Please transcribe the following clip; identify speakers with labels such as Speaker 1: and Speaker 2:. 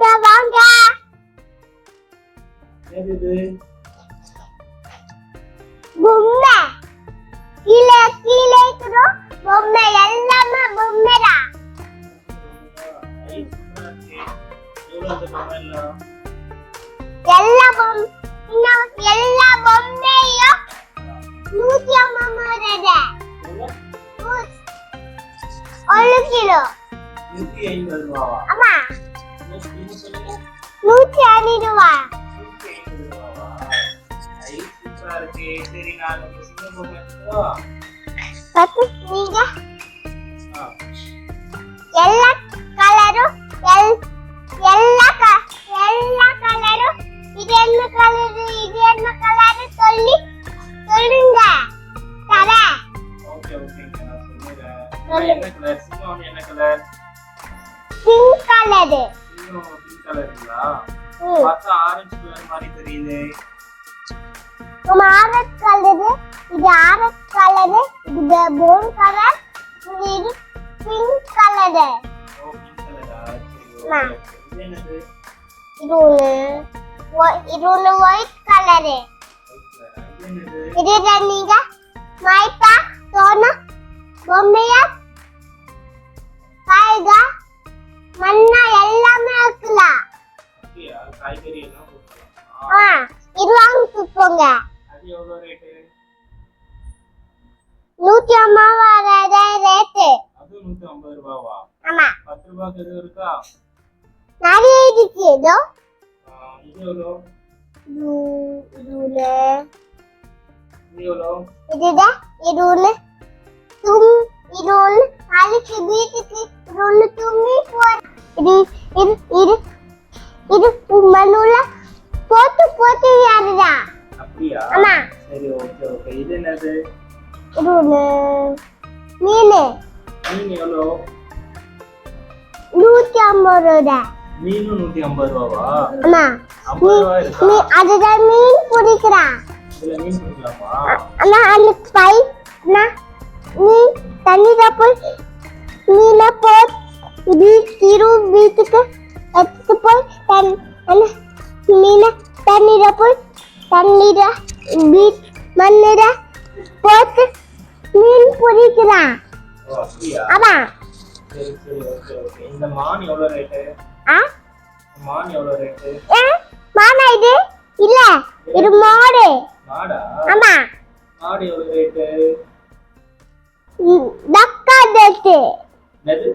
Speaker 1: வாங்க வாங்க.
Speaker 2: என்னது
Speaker 1: பொம்மை. கீழே கீழே இருக்கிற பொம்மை எல்லாமே பொம்மைடா. எல்லா பொம்மையும் 150 ரூபாய். 1 கிலோ
Speaker 2: 150 ரூபாவா?
Speaker 1: ஆமா, 150 ரூபாய்.
Speaker 2: சரி, நான் சின்ன பொம்மை எடுத்துக்கவா?
Speaker 1: பத்து நீங்க எல்லா கலரும் எல்லா கலரும் இது என்ன கலரு இது என்ன கலரு சொல்லுங்க. தரேன்.
Speaker 2: ஓகே நான் சொல்றேன். என்ன கலர்? சின்ன என்ன கலர்?
Speaker 1: Pink colour.
Speaker 2: பிங்க் கலருங்களா? பார்த்தா ஆரஞ்சு கலர் மாதிரி தெரியுது.
Speaker 1: ஆரஞ்சு கலரு, இது ஆரஞ்சு கலரு, இது ப்ரௌன் கலர், இது பிங்க் கலரு.
Speaker 2: ஓ, பிங்க் கலரா? சரி, ஓகே. இது என்னது?
Speaker 1: இது ஒன்று ஒயிட் கலரு. இது நீங்க மைப்பா சோனா பொம்மையா காய்கா மண்ணா எல்லாமே இருக்கலாம்.
Speaker 2: அப்படியா? காய்கறி எல்லாம் போட்டுக்கலாம்.
Speaker 1: இது வாங்கிட்டு போங்க.
Speaker 2: அது எவ்வளவு ரேட்டு?
Speaker 1: 150 ரேட்டு.
Speaker 2: அது 150 ரூபாவா?
Speaker 1: ஆமா.
Speaker 2: 10 ரூபாய்க்கு எதுவும் இருக்கா?
Speaker 1: நிறைய இருக்கு. இதோ
Speaker 2: இது எவ்வளோ?
Speaker 1: இதுல
Speaker 2: இது எவ்வளோ?
Speaker 1: இது ஒண்ணு நாளைக்கு வீட்டுக்கு இது ஒண்ணு தும்மி போற. இது மண்ணுல போட்டு யாருடா?
Speaker 2: அப்படியா?
Speaker 1: ஆமா.
Speaker 2: சரி, ஓகே. இது என்னது?
Speaker 1: இது ஒண்ணு மீன்
Speaker 2: எவ்வளோ?
Speaker 1: 150 ரூபாய்.
Speaker 2: மீன் 150 ரூபாவா?
Speaker 1: ஆமா.
Speaker 2: 50 ரூபாய் இருக்கா?
Speaker 1: அதுதான் மீன் பிடிக்கிறான்.
Speaker 2: இதுல மீன் பிடிக்கலாமா?
Speaker 1: ஆனா அந்த பை மீன் தண்ணியில போய் மீனை வீட்டுக்கு எடுத்துட்டு போய் மீனை தண்ணியில போய் மண்ணில போட்டு மீன் பிடிக்கிறான்.
Speaker 2: ஓ, அப்படியா?
Speaker 1: ஆமா.
Speaker 2: சரி, ஓகே. இந்த மான் எவ்வளவு ரேட்டு? மான் எவ்வளவு ரேட்டு?
Speaker 1: மானா இது இல்ல, இது மாடு.
Speaker 2: மாடா?
Speaker 1: ஆமா.
Speaker 2: மாடு எவ்வளவு ரேட்டு?
Speaker 1: டக்கா ரேட்டு.
Speaker 2: என்னது?